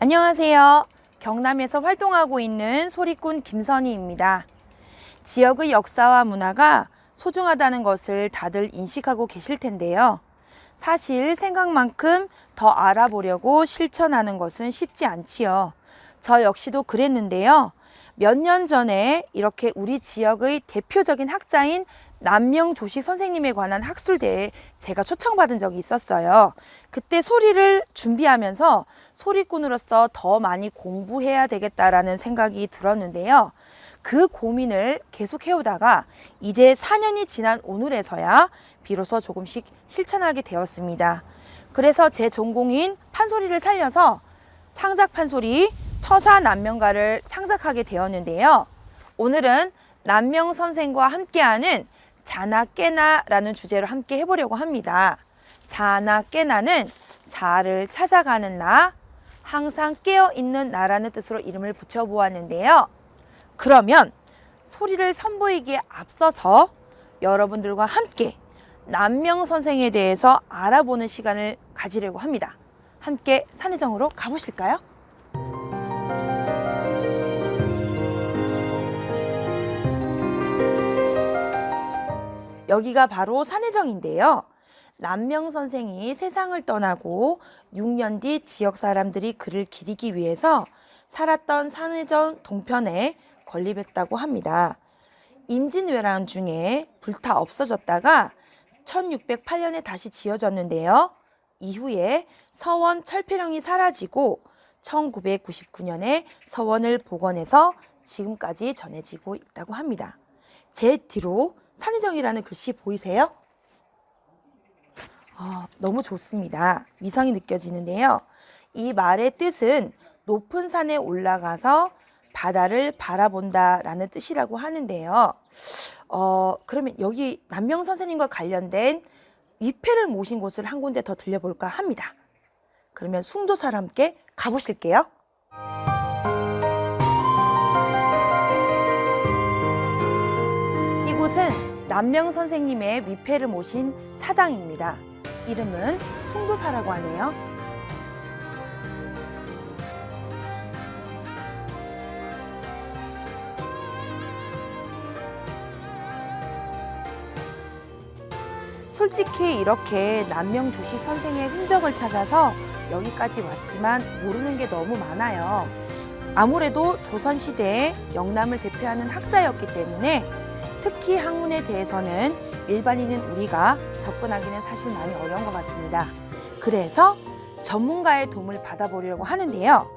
안녕하세요. 경남에서 활동하고 있는 소리꾼 김선희입니다. 지역의 역사와 문화가 소중하다는 것을 다들 인식하고 계실 텐데요. 사실 생각만큼 더 알아보려고 실천하는 것은 쉽지 않지요. 저 역시도 그랬는데요. 몇 년 전에 이렇게 우리 지역의 대표적인 학자인 남명조식 선생님에 관한 학술대회에 제가 초청받은 적이 있었어요. 그때 소리를 준비하면서 소리꾼으로서 더 많이 공부해야 되겠다라는 생각이 들었는데요. 그 고민을 계속 해오다가 이제 4년이 지난 오늘에서야 비로소 조금씩 실천하게 되었습니다. 그래서 제 전공인 판소리를 살려서 창작 판소리 처사남명가를 창작하게 되었는데요. 오늘은 남명 선생과 함께하는 자나 깨나라는 주제로 함께 해보려고 합니다. 자나 깨나는 자를 찾아가는 나, 항상 깨어있는 나라는 뜻으로 이름을 붙여보았는데요. 그러면 소리를 선보이기에 앞서서 여러분들과 함께 남명 선생에 대해서 알아보는 시간을 가지려고 합니다. 함께 산의정으로 가보실까요? 여기가 바로 산의정인데요. 남명 선생이 세상을 떠나고 6년 뒤 지역 사람들이 그를 기리기 위해서 살았던 산의정 동편에 건립했다고 합니다. 임진왜란 중에 불타 없어졌다가 1608년에 다시 지어졌는데요. 이후에 서원 철폐령이 사라지고 1999년에 서원을 복원해서 지금까지 전해지고 있다고 합니다. 제 뒤로 산의정이라는 글씨 보이세요? 너무 좋습니다. 위성이 느껴지는데요. 이 말의 뜻은 높은 산에 올라가서 바다를 바라본다라는 뜻이라고 하는데요. 그러면 여기 남명 선생님과 관련된 위패를 모신 곳을 한 군데 더 들려볼까 합니다. 그러면 숭도사와 함께 가보실게요. 이곳은 남명 선생님의 위패를 모신 사당입니다. 이름은 숭도사라고 하네요. 솔직히 이렇게 남명조식 선생의 흔적을 찾아서 여기까지 왔지만 모르는 게 너무 많아요. 아무래도 조선시대에 영남을 대표하는 학자였기 때문에 특히 학문에 대해서는 일반인인 우리가 접근하기는 사실 많이 어려운 것 같습니다. 그래서 전문가의 도움을 받아보려고 하는데요.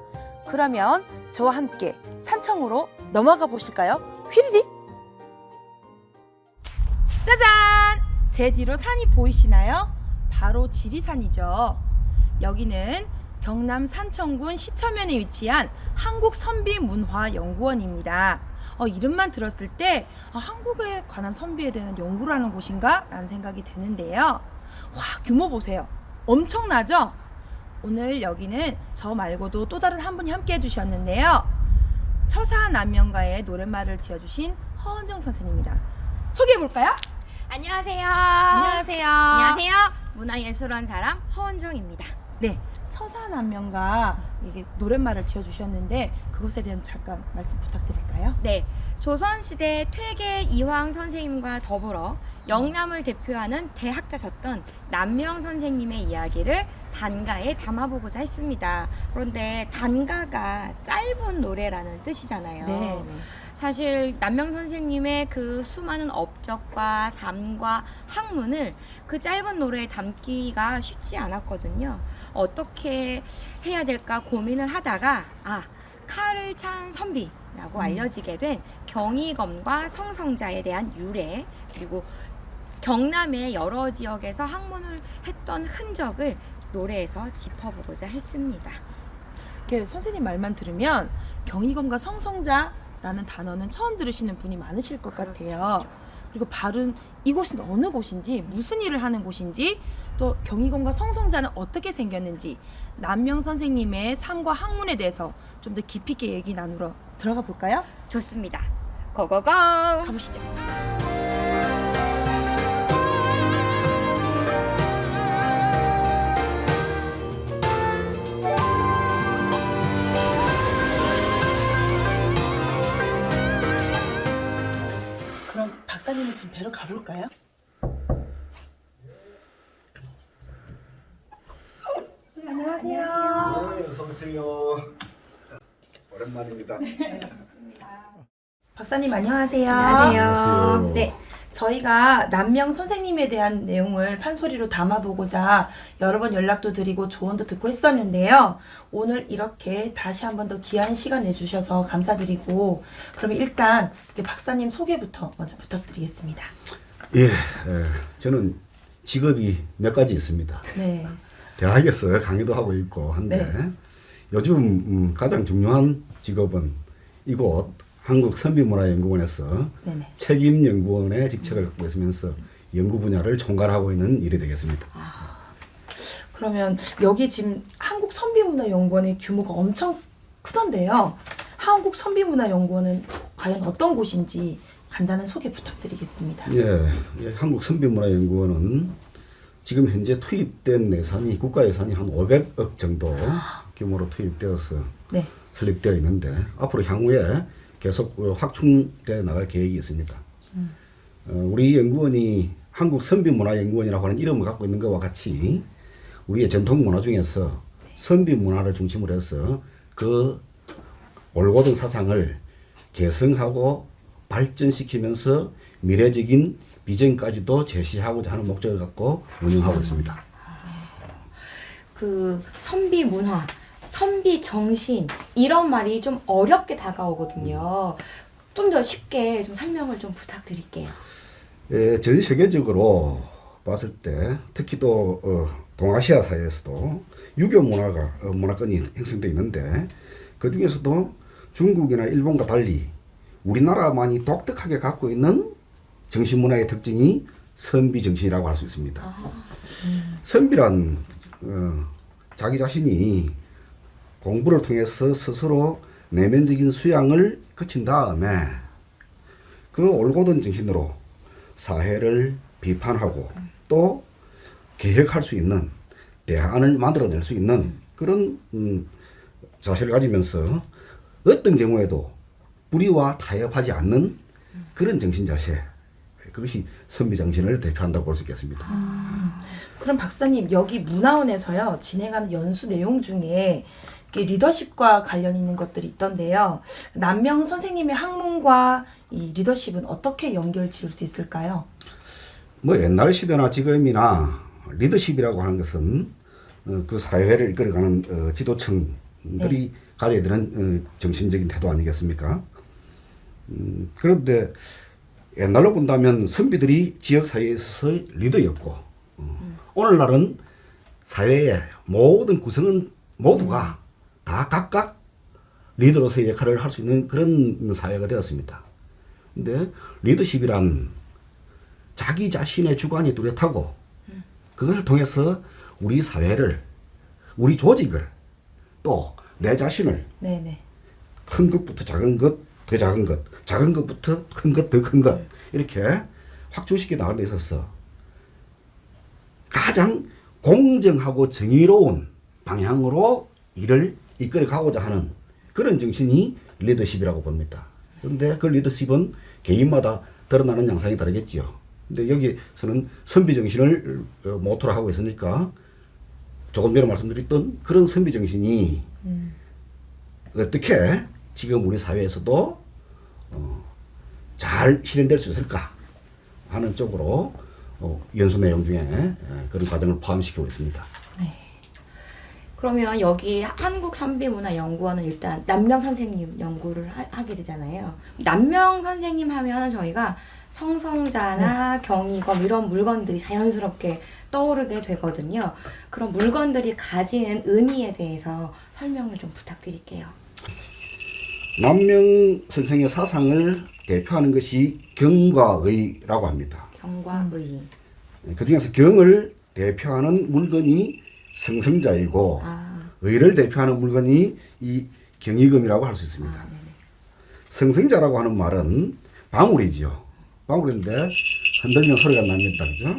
그러면 저와 함께 산청으로 넘어가 보실까요? 휘리릭! 짜잔! 제 뒤로 산이 보이시나요? 바로 지리산이죠. 여기는 경남 산청군 시천면에 위치한 한국선비문화연구원입니다. 이름만 들었을 때 한국에 관한 선비에 대한 연구를 하는 곳인가? 라는 생각이 드는데요. 와, 규모 보세요. 엄청나죠? 오늘 여기는 저 말고도 또 다른 한 분이 함께 해주셨는데요. 처사남명가의 노랫말을 지어주신 허은정 선생님입니다. 소개해볼까요? 안녕하세요. 안녕하세요. 안녕하세요. 문화예술원 사람 허은정입니다. 네, 처사남명가 이게 노랫말을 지어주셨는데 그것에 대한 잠깐 말씀 부탁드릴까요? 네, 조선시대 퇴계 이황 선생님과 더불어 영남을 대표하는 대학자셨던 남명 선생님의 이야기를 단가에 담아보고자 했습니다. 그런데 단가가 짧은 노래라는 뜻이잖아요. 네. 사실 남명 선생님의 그 수많은 업적과 삶과 학문을 그 짧은 노래에 담기가 쉽지 않았거든요. 어떻게 해야 될까 고민을 하다가 칼을 찬 선비라고 알려지게 된 경희검과 성성자에 대한 유래, 그리고 경남의 여러 지역에서 학문을 했던 흔적을 노래에서 짚어보고자 했습니다. 선생님 말만 들으면 경희검과 성성자라는 단어는 처음 들으시는 분이 많으실 것 같아요. 그리고 발은 이곳은 어느 곳인지, 무슨 일을 하는 곳인지, 또 경희검과 성성자는 어떻게 생겼는지, 남명 선생님의 삶과 학문에 대해서 좀 더 깊이 있게 얘기 나누러 들어가 볼까요? 좋습니다. 고고고! 가보시죠. 좀 뵈러 가볼까요? 안녕하세요. 네, 어서 오세요. 오랜만입니다. 박사님 안녕하세요. 안녕하세요. 네, 저희가 남명 선생님에 대한 내용을 판소리로 담아보고자 여러 번 연락도 드리고 조언도 듣고 했었는데요. 오늘 이렇게 다시 한 번 더 귀한 시간 내주셔서 감사드리고, 그러면 일단 박사님 소개부터 먼저 부탁드리겠습니다. 예, 저는 직업이 몇 가지 있습니다. 네. 대학에서 강의도 하고 있고 한데 네. 요즘 가장 중요한 직업은 이곳 한국선비문화연구원에서 네네. 책임연구원의 직책을 갖고 있으면서 연구 분야를 총괄하고 있는 일이 되겠습니다. 그러면 여기 지금 한국선비문화연구원의 규모가 엄청 크던데요. 한국선비문화연구원은 과연 어떤 곳인지 간단한 소개 부탁드리겠습니다. 예, 한국선비문화연구원은 지금 현재 투입된 예산이 국가 예산이 한 500억 정도 규모로 투입되어서 네. 설립되어 있는데 앞으로 향후에 계속 확충돼 나갈 계획이 있습니다. 우리 연구원이 한국선비문화연구원이라고 하는 이름을 갖고 있는 것과 같이 우리의 전통 문화 중에서 선비 문화를 중심으로 해서 그 올곧은 사상을 개성하고 발전시키면서 미래적인 비전까지도 제시하고자 하는 목적을 갖고 운영하고 있습니다. 그 선비 문화, 선비 정신 이런 말이 좀 어렵게 다가오거든요. 좀 더 쉽게 좀 설명을 좀 부탁드릴게요. 예, 전 세계적으로 봤을 때 특히 또 동아시아 사회에서도 유교 문화가 문화권이 형성되어 있는데 그 중에서도 중국이나 일본과 달리 우리나라만이 독특하게 갖고 있는 정신문화의 특징이 선비 정신이라고 할 수 있습니다. 선비란 자기 자신이 공부를 통해서 스스로 내면적인 수양을 거친 다음에 그 올곧은 정신으로 사회를 비판하고 또 개혁할 수 있는 대안을 만들어낼 수 있는 그런 자세를 가지면서 어떤 경우에도 불의와 타협하지 않는 그런 정신 자세, 그것이 선비 정신을 대표한다고 볼 수 있겠습니다. 그럼 박사님, 여기 문화원에서요 진행하는 연수 내용 중에 이렇게 리더십과 관련 있는 것들이 있던데요. 남명 선생님의 학문과 이 리더십은 어떻게 연결 지을 수 있을까요? 뭐 옛날 시대나 지금이나 리더십이라고 하는 것은 그 사회를 이끌어가는 지도층들이 가져야 되는 정신적인 태도 아니겠습니까? 그런데 옛날로 본다면 선비들이 지역 사회에 있어서 리더였고 오늘날은 사회의 모든 구성은 모두가 다 각각 리더로서의 역할을 할 수 있는 그런 사회가 되었습니다. 근데 리더십이란 자기 자신의 주관이 뚜렷하고 그것을 통해서 우리 사회를, 우리 조직을, 또 내 자신을 네네. 큰 것부터 작은 것, 더 작은 것, 작은 것부터 큰 것, 더 큰 것, 이렇게 확충시켜 나가는 데 있어서 가장 공정하고 정의로운 방향으로 일을 이끌어 가고자 하는 그런 정신이 리더십이라고 봅니다. 그런데 그 리더십은 개인마다 드러나는 양상이 다르겠죠. 근데 여기서는 선비 정신을 모토로 하고 있으니까 조금 전에 말씀드렸던 그런 선비 정신이 어떻게 지금 우리 사회에서도 잘 실현될 수 있을까 하는 쪽으로 연수 내용 중에 그런 과정을 포함시키고 있습니다. 그러면 여기 한국선비문화연구원은 일단 남명 선생님 연구를 하게 되잖아요. 남명 선생님 하면 저희가 성성자나 경이검 이런 물건들이 자연스럽게 떠오르게 되거든요. 그런 물건들이 가지는 의미에 대해서 설명을 좀 부탁드릴게요. 남명 선생의 사상을 대표하는 것이 경과 의라고 합니다. 경과 의. 그 중에서 경을 대표하는 물건이 성성자이고 의를 대표하는 물건이 이 경이금이라고 할 수 있습니다. 성성자라고 하는 말은 방울이지요. 방울인데 흔들면 소리가 납니다. 그죠?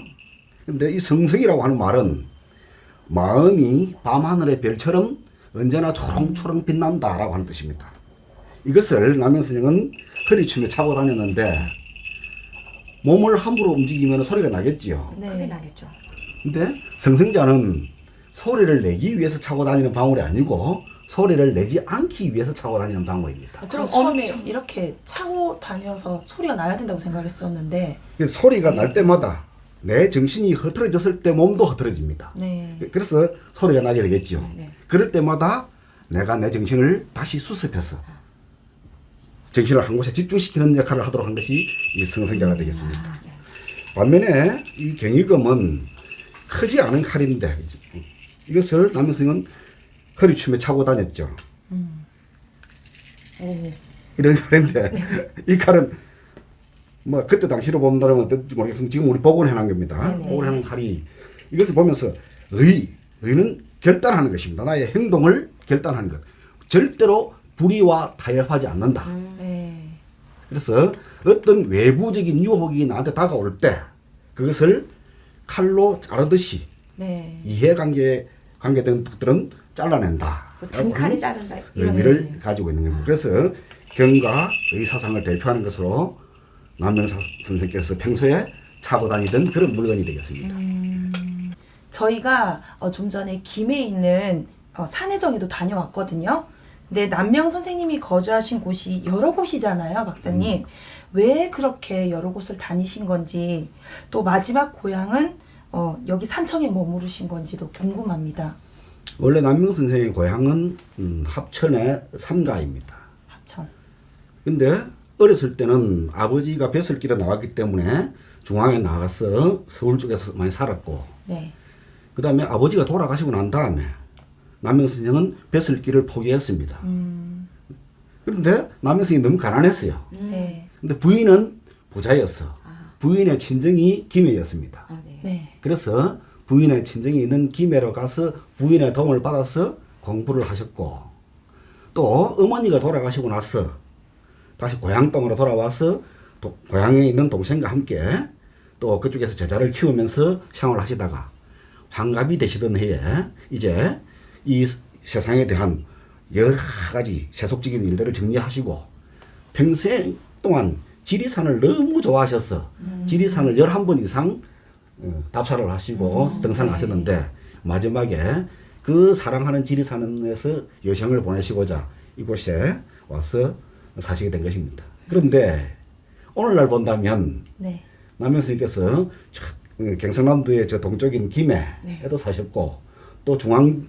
근데 이 성성이라고 하는 말은 마음이 밤하늘의 별처럼 언제나 초롱초롱 빛난다라고 하는 뜻입니다. 이것을 남명 선생은 허리춤에 차고 다녔는데 몸을 함부로 움직이면 소리가 나겠지요. 크게 나겠죠. 근데 성성자는 소리를 내기 위해서 차고 다니는 방울이 아니고 소리를 내지 않기 위해서 차고 다니는 방울입니다. 저 처음에 이렇게 차고 다녀서 소리가 나야 된다고 생각했었는데 소리가 날 때마다 내 정신이 흐트러졌을 때 몸도 흐트러집니다. 네. 그래서 소리가 나게 되겠죠. 네. 그럴 때마다 내가 내 정신을 다시 수습해서 정신을 한 곳에 집중시키는 역할을 하도록 한 것이 이 성성자가 되겠습니다. 반면에 이 경위금은 크지 않은 칼인데 이것을 남명스님은 허리춤에 차고 다녔죠. 이런 칼인데 이 칼은 뭐 그때 당시로 본다면 어떨지 모르겠지만 지금 우리 복원해 놓은 겁니다. 복원해 놓은 칼이 이것을 보면서 의는 결단하는 것입니다. 나의 행동을 결단하는 것. 절대로 불의와 타협하지 않는다. 네. 그래서 어떤 외부적인 유혹이 나한테 다가올 때 그것을 칼로 자르듯이 네. 이해관계 관계된 것들은 잘라낸다. 단칼이 자른다. 이런 의미를 의미네요. 가지고 있는 겁니다. 그래서 경과 의사상을 대표하는 것으로 남명사 선생께서 평소에 차고 다니던 그런 물건이 되겠습니다. 저희가 좀 전에 김해에 있는 산해정에도 다녀왔거든요. 근데 남명 선생님이 거주하신 곳이 여러 곳이잖아요, 박사님. 왜 그렇게 여러 곳을 다니신 건지, 또 마지막 고향은 여기 산청에 머무르신 건지도 궁금합니다. 원래 남명 선생의 고향은 합천의 삼가입니다. 합천. 근데 어렸을 때는 아버지가 벼슬길에 나왔기 때문에 중앙에 나가서 서울 쪽에서 많이 살았고 네. 그 다음에 아버지가 돌아가시고 난 다음에 남명 선생은 벼슬길을 포기했습니다. 그런데 남명 선생이 너무 가난했어요. 네. 근데 부인은 부자였어. 부인의 친정이 김해였습니다. 아, 네. 네. 그래서 부인의 친정이 있는 김해로 가서 부인의 도움을 받아서 공부를 하셨고 또 어머니가 돌아가시고 나서 다시 고향 땅으로 돌아와서 또 고향에 있는 동생과 함께 또 그쪽에서 제자를 키우면서 생활하시다가 환갑이 되시던 해에 이제 이 세상에 대한 여러 가지 세속적인 일들을 정리하시고 평생 동안 지리산을 너무 좋아하셔서 지리산을 11번 이상 답사를 하시고 등산을 하셨는데 마지막에 그 사랑하는 지리산에서 여생을 보내시고자 이곳에 와서 사시게 된 것입니다. 그런데 오늘날 본다면 네. 남명 스님께서 경상남도의 저 동쪽인 김해에도 사셨고 또 중앙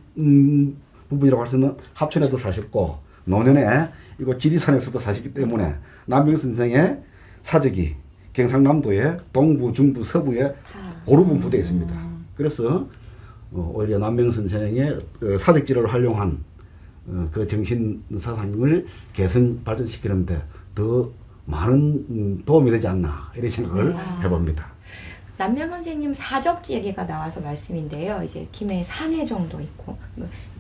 부분이라고 할 수 있는 합천에도 사셨고 노년에 이곳 지리산에서도 사셨기 때문에 남명 선생의 사적이 경상남도의 동부, 중부, 서부에 고루 분포되어 있습니다. 그래서 오히려 남명 선생의 사적지를 활용한 그 정신 사상을 개선 발전시키는데 더 많은 도움이 되지 않나 이런 생각을 해봅니다. 남명 선생님 사적지 얘기가 나와서 말씀인데요. 이제 김해 산해정도 있고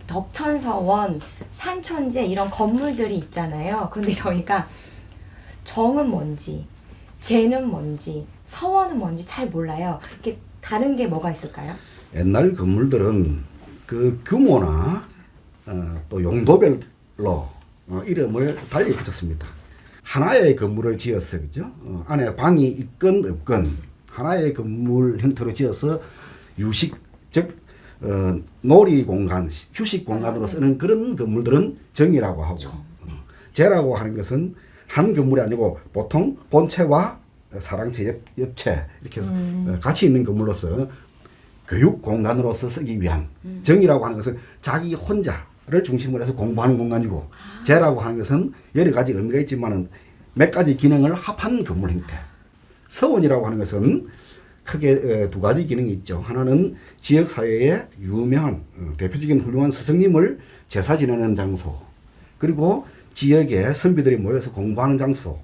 덕천서원, 산천제 이런 건물들이 있잖아요. 그런데 저희가 정은 뭔지, 제는 뭔지, 서원은 뭔지 잘 몰라요. 이렇게 다른 게 뭐가 있을까요? 옛날 건물들은 그 규모나 또 용도별로 이름을 달리 붙였습니다. 하나의 건물을 지어서 그죠? 안에 방이 있건 없건 하나의 건물 형태로 지어서 유식 즉 놀이 공간, 휴식 공간으로 쓰는 그런 건물들은 정이라고 하고 제라고 하는 것은 한 건물이 아니고 보통 본체와 사랑채, 옆채 이렇게 같이 있는 건물로서 교육 공간으로서 쓰기 위한 정이라고 하는 것은 자기 혼자를 중심으로 해서 공부하는 공간이고 제라고 하는 것은 여러 가지 의미가 있지만은 몇 가지 기능을 합한 건물 형태. 서원이라고 하는 것은 크게 두 가지 기능이 있죠. 하나는 지역 사회에 유명한 대표적인 훌륭한 스승님을 제사 지내는 장소. 그리고 지역에 선비들이 모여서 공부하는 장소.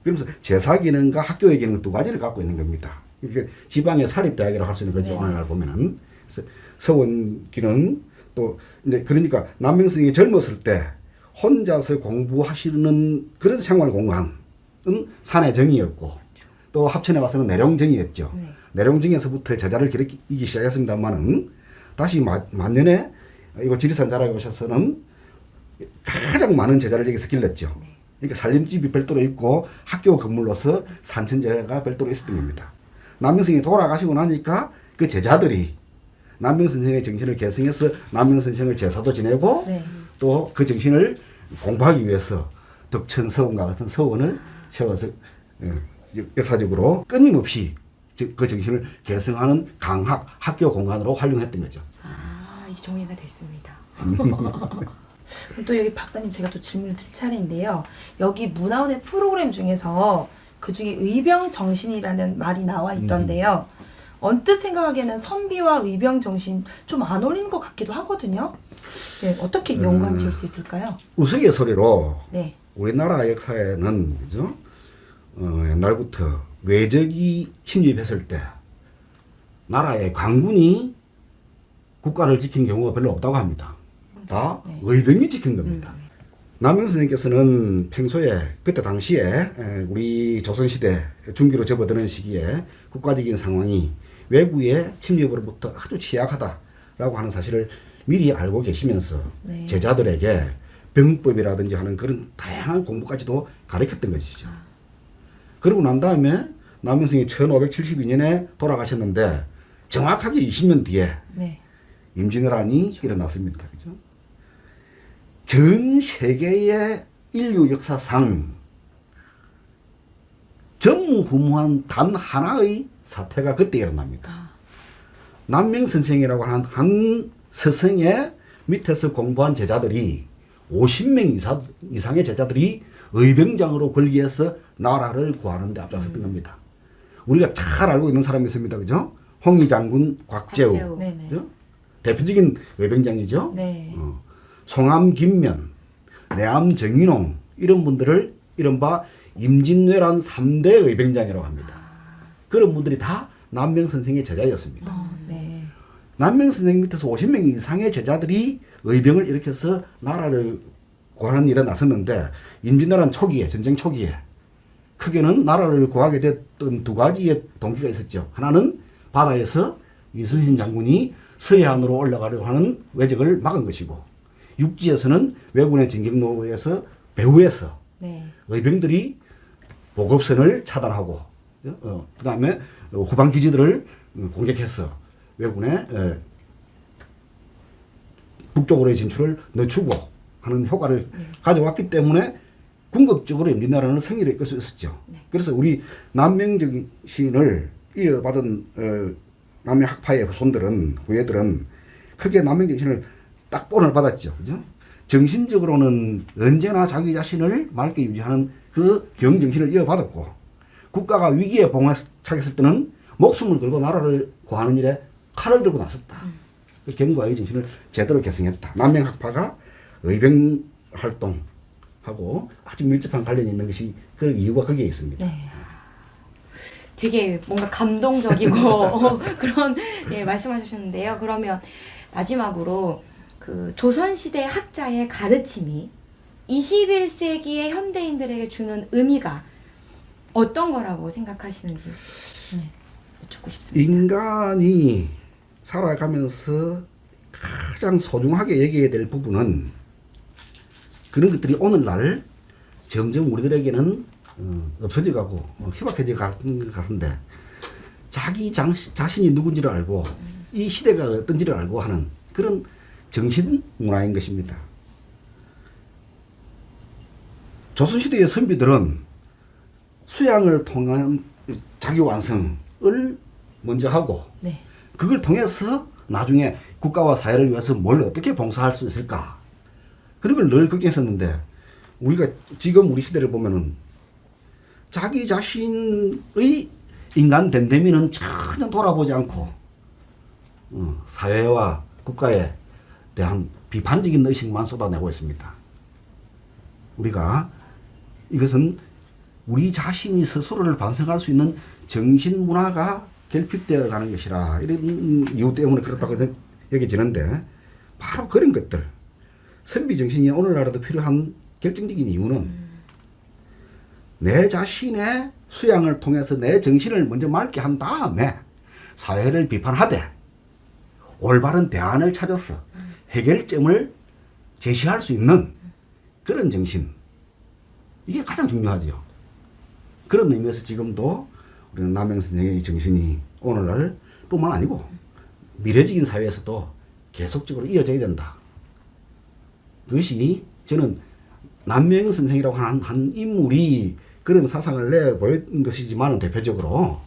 그러면서 제사 기능과 학교의 기능 두 가지를 갖고 있는 겁니다. 이게 지방의 사립대학이라고 할 수 있는 거죠. 오늘날 보면은. 그래서 서원 기능 또 이제 그러니까 남명 스님이 젊었을 때 혼자서 공부하시는 그런 생활 공간은 산의 정이었고 또 합천에 와서는 내룡정이었죠. 네. 내룡정에서부터 제자를 기르기 시작했습니다만은 다시 만년에 이거 지리산 자락에 오셔서는 가장 많은 제자를 여기서 길렀죠. 그러니까 살림집이 별도로 있고 학교 건물로서 산천제가 별도로 있었던 겁니다. 남명 선생이 돌아가시고 나니까 그 제자들이 남명 선생의 정신을 계승해서 남명 선생을 제사도 지내고 네. 또 그 정신을 공부하기 위해서 덕천서원과 같은 서원을 세워서 역사적으로 끊임없이 그 정신을 계승하는 강학 학교 공간으로 활용했던 거죠. 아, 이제 정리가 됐습니다. 또 여기 박사님 제가 또 질문을 드릴 차례인데요. 여기 문화원의 프로그램 중에서 그 중에 의병정신이라는 말이 나와 있던데요. 언뜻 생각하기에는 선비와 의병정신 좀 안 어울리는 것 같기도 하거든요. 네, 어떻게 연관 지을 수 있을까요? 우스갯소리로 네. 우리나라 역사에는 그죠? 옛날부터 외적이 침입했을 때 나라의 관군이 국가를 지킨 경우가 별로 없다고 합니다. 다 네. 의병이 지킨 겁니다. 남영 선생님께서는 평소에 그때 당시에 우리 조선시대 중기로 접어드는 시기에 국가적인 상황이 외구의 침입으로부터 아주 취약하다라고 하는 사실을 미리 알고 계시면서 네. 제자들에게 병법이라든지 하는 그런 다양한 공부까지도 가르쳤던 것이죠. 그러고 난 다음에 남영 선생이 1572년에 돌아가셨는데 정확하게 20년 뒤에 네. 임진왜란이 일어났습니다. 그죠? 전 세계의 인류 역사상 전무후무한 단 하나의 사태가 그때 일어납니다. 남명 선생이라고 하는 한 스승의 밑에서 공부한 제자들이 50명 이상의 제자들이 의병장으로 걸기해서 나라를 구하는 데 앞장섰던 겁니다. 우리가 잘 알고 있는 사람이 있습니다. 그죠? 홍위 장군 곽재우. 곽재우. 네네. 그죠? 대표적인 의병장이죠. 네. 송암 김면, 내암 정인홍 이런 분들을 이른바 임진왜란 3대 의병장이라고 합니다. 그런 분들이 다 남명 선생의 제자였습니다. 네. 남명 선생 밑에서 50명 이상의 제자들이 의병을 일으켜서 나라를 구하는 일에 나섰는데 임진왜란 초기에 전쟁 초기에 크게는 나라를 구하게 됐던 두 가지의 동기가 있었죠. 하나는 바다에서 이순신 장군이 서해안으로 올라가려고 하는 외적을 막은 것이고 육지에서는 왜군의 진격로에서 배후에서 네. 의병들이 보급선을 차단하고 그다음에 후방 기지들을 공격해서 왜군의 북쪽으로의 진출을 늦추고 하는 효과를 가져왔기 때문에 궁극적으로 임진왜란을 승리를 이끌 수 있었죠. 그래서 우리 남명정신을 이어받은 남명 학파의 후손들은 크게 남명정신을 딱 본을 받았죠. 그죠? 정신적으로는 언제나 자기 자신을 맑게 유지하는 그 경정신을 이어받았고 국가가 위기에 봉착했을 때는 목숨을 걸고 나라를 구하는 일에 칼을 들고 나섰다. 그 경과의 정신을 제대로 계승했다. 남명학파가 의병 활동하고 아주 밀접한 관련이 있는 것이 그 이유가 거기에 있습니다. 네. 되게 뭔가 감동적이고 그런 예, 말씀하셨는데요. 그러면 마지막으로 그 조선시대 학자의 가르침이 21세기의 현대인들에게 주는 의미가 어떤 거라고 생각하시는지 여쭙고 싶습니다. 인간이 살아가면서 가장 소중하게 여겨야 될 부분은 그런 것들이 오늘날 점점 우리들에게는 없어져가고 희박해져 가는 것 같은데 자기 자신이 누군지를 알고 이 시대가 어떤지를 알고 하는 그런 정신 문화인 것입니다. 조선시대의 선비들은 수양을 통한 자기 완성을 먼저 하고 네. 그걸 통해서 나중에 국가와 사회를 위해서 뭘 어떻게 봉사할 수 있을까 그런 걸 늘 걱정했었는데 우리가 지금 우리 시대를 보면은 자기 자신의 인간 됨됨이는 전혀 돌아보지 않고 사회와 국가에 대한 비판적인 의식만 쏟아내고 있습니다. 우리가 이것은 우리 자신이 스스로를 반성할 수 있는 정신 문화가 결핍되어 가는 것이라 이런 이유 때문에 그렇다고 여겨지는데 바로 그런 것들 선비 정신이 오늘날에도 필요한 결정적인 이유는 내 자신의 수양을 통해서 내 정신을 먼저 맑게 한 다음에 사회를 비판하되 올바른 대안을 찾아서 해결점을 제시할 수 있는 그런 정신 이게 가장 중요하죠. 그런 의미에서 지금도 우리는 남영 선생의 정신이 오늘날 뿐만 아니고 미래적인 사회에서도 계속적으로 이어져야 된다. 그것이 저는 남명 선생이라고 한 인물이 그런 사상을 내보인 것이지만 대표적으로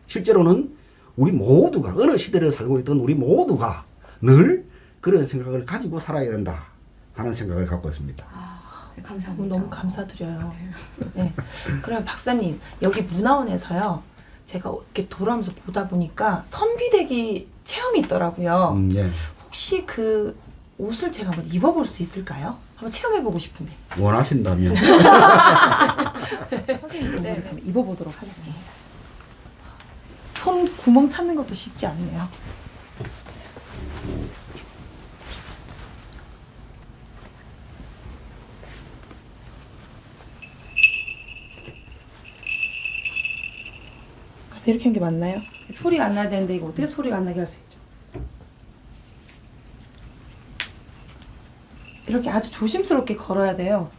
실제로는 우리 모두가 어느 시대를 살고 있던 우리 모두가 늘 그런 생각을 가지고 살아야 된다 하는 생각을 갖고 있습니다. 감사합니다. 너무 감사드려요. 네. 그러면 박사님 여기 문화원에서요. 제가 이렇게 돌아오면서 보다 보니까 선비대기 체험이 있더라고요. 예. 혹시 그 옷을 제가 한번 입어볼 수 있을까요? 한번 체험해보고 싶은데. 원하신다면 선생님도 네. 한번 입어보도록 하겠습니다. 손 구멍 찾는 것도 쉽지 않네요. 그래서 이렇게 한 게 맞나요? 소리가 안 나야 되는데 이거 어떻게 소리가 안 나게 할 수 있죠? 이렇게 아주 조심스럽게 걸어야 돼요.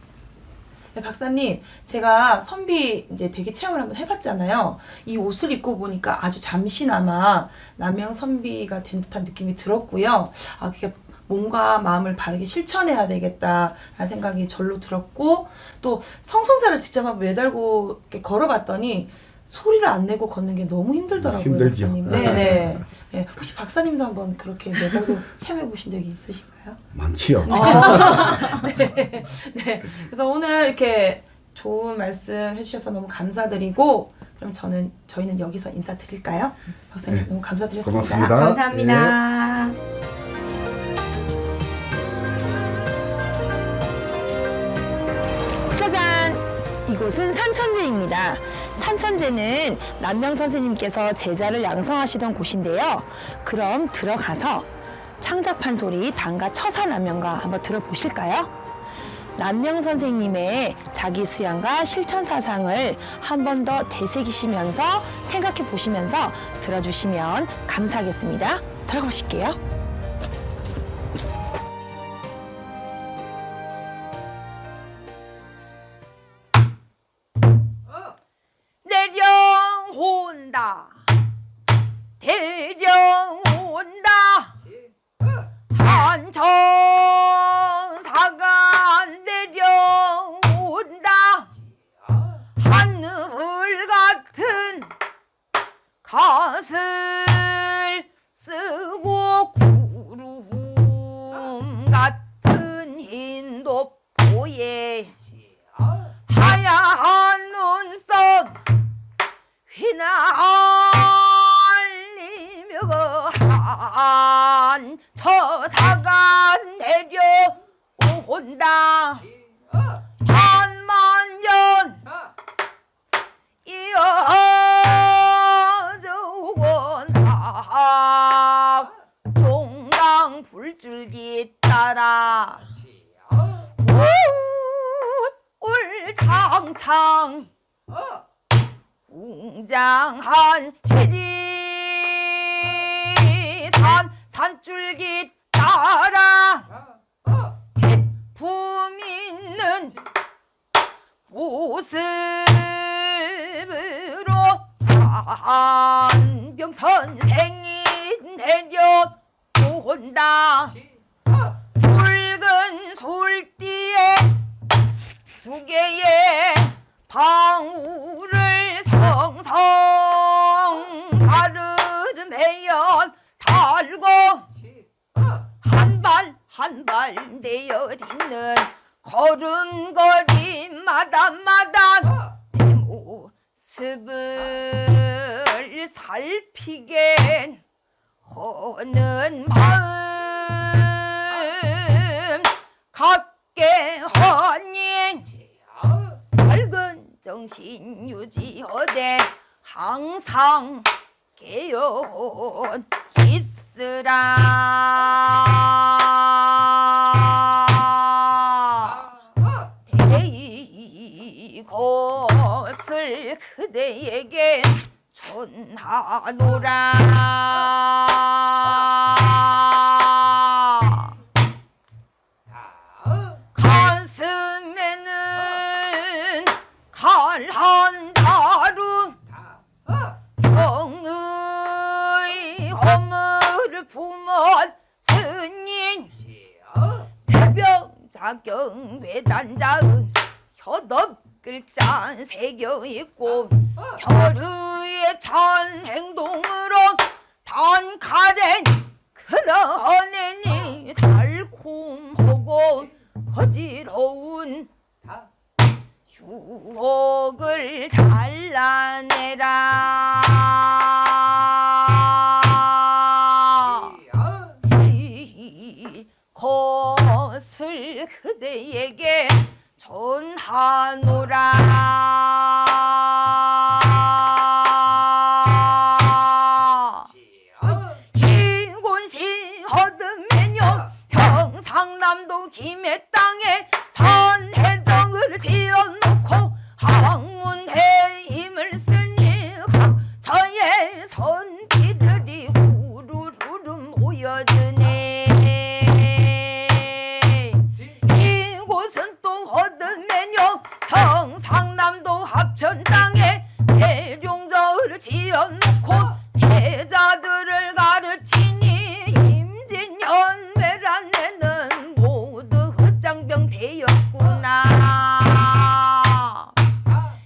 네, 박사님, 제가 선비 이제 대기 체험을 한번 해봤잖아요. 이 옷을 입고 보니까 아주 잠시나마 남영 선비가 된 듯한 느낌이 들었고요. 아, 그게 몸과 마음을 바르게 실천해야 되겠다라는 생각이 절로 들었고, 또 성성사를 직접 한번 매달고 이렇게 걸어봤더니 소리를 안 내고 걷는 게 너무 힘들더라고요. 힘들죠. 박사님. 네네. 네, 혹시 박사님도 한번 그렇게 매달고 체험해 보신 적이 있으신가요? 많지요. 네. 네. 그래서 오늘 이렇게 좋은 말씀 해주셔서 너무 감사드리고, 그럼 저희는 여기서 인사드릴까요? 박사님 네. 너무 감사드렸습니다. 고맙습니다. 감사합니다. 짜잔! 이곳은 산천제입니다. 산천제는 남명 선생님께서 제자를 양성하시던 곳인데요. 그럼 들어가서 창작판 소리 단가 처사남명가 한번 들어보실까요? 남명 선생님의 자기 수양과 실천 사상을 한 번 더 되새기시면서 생각해 보시면서 들어주시면 감사하겠습니다. 들어가 보실게요. 내려온다. 대령온다. 한천사가 내려온다. 하늘 같은 갓을 쓰고 구름 같은 흰 돋보에 하얀 눈썹 휘날리며 한 처사가 내려온다. 한만년 이어져오곤 동강 불줄기 따라 울창창 웅장한 지리산 산줄기 따라 품 있는 모습으로 한병 선생이 내려온다. 붉은 솔띠에 두 개의 방울을 성성 가르르매연 달고 한 발 한 발 내어딛는 걸음걸이마다 내 모습을 살피게 하는 마음 갖게 하니 밝은 정신 유지하되 항상 개연 있으라. 이것을 그대에게 전하노라. 가슴에는 외단자은 혀덮 글자 새겨있고 혀르의 찬 행동으로 단칼엔 그러하니 달콤하고 어지러운 유혹을 잘라내라. 이 것을 그대에게 전하노라. 인곤시 얻으면요 평상남도 김해 땅에 산해정을 지어놓고 항문에 힘을 쓰니 저의 선비들이 후루루루 모여드네. 이곳은 또 얻으면요 평상남도 합천 땅에 대룡절을 지어놓고 제자들을 가르치니 임진년외란에는 모두 흑장병 되었구나.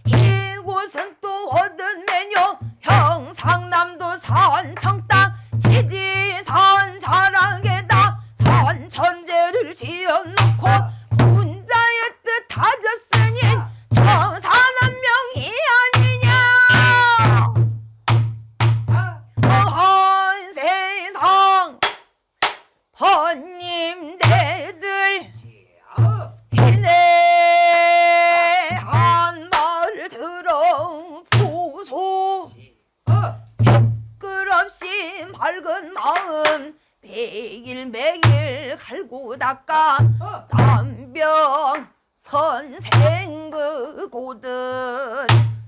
이곳은 또 얻으면요 평상남도 산청 땅 지리산 자락에다 산천제를 지어놓고 군자의 뜻 다졌으니 청산한명이 아니냐. 어한 세상 번님대들 이내 한 말을 들어 보소. 댓글없이 맑은 마음 매일매일 갈고 닦아 남병 선생 그 고든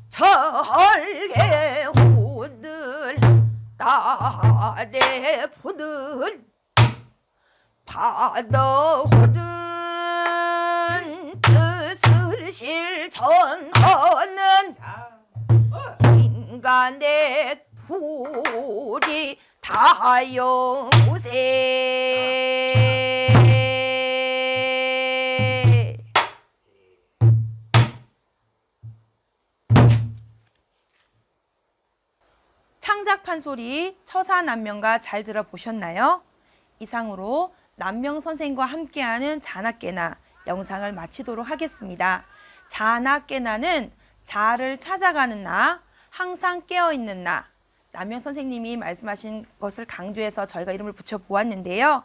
철개 호들 딸의 포들 받아 오른 뜻을 실천하는 인간의 도리 다여보세. 창작 판소리 처사남명가 잘 들어보셨나요? 이상으로 남명 선생과 함께하는 자나깨나 영상을 마치도록 하겠습니다. 자나깨나는 자를 찾아가는 나, 항상 깨어있는 나, 남명 선생님이 말씀하신 것을 강조해서 저희가 이름을 붙여보았는데요.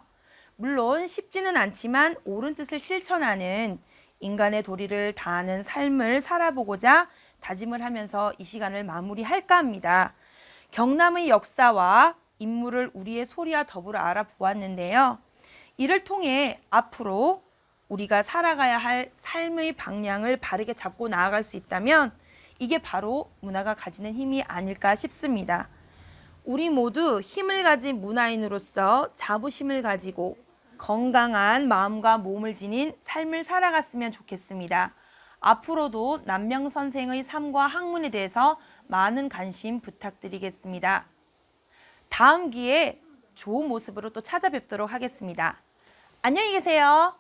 물론 쉽지는 않지만 옳은 뜻을 실천하는 인간의 도리를 다하는 삶을 살아보고자 다짐을 하면서 이 시간을 마무리할까 합니다. 경남의 역사와 인물을 우리의 소리와 더불어 알아보았는데요. 이를 통해 앞으로 우리가 살아가야 할 삶의 방향을 바르게 잡고 나아갈 수 있다면 이게 바로 문화가 가지는 힘이 아닐까 싶습니다. 우리 모두 힘을 가진 문화인으로서 자부심을 가지고 건강한 마음과 몸을 지닌 삶을 살아갔으면 좋겠습니다. 앞으로도 남명 선생의 삶과 학문에 대해서 많은 관심 부탁드리겠습니다. 다음 기회에 좋은 모습으로 또 찾아뵙도록 하겠습니다. 안녕히 계세요.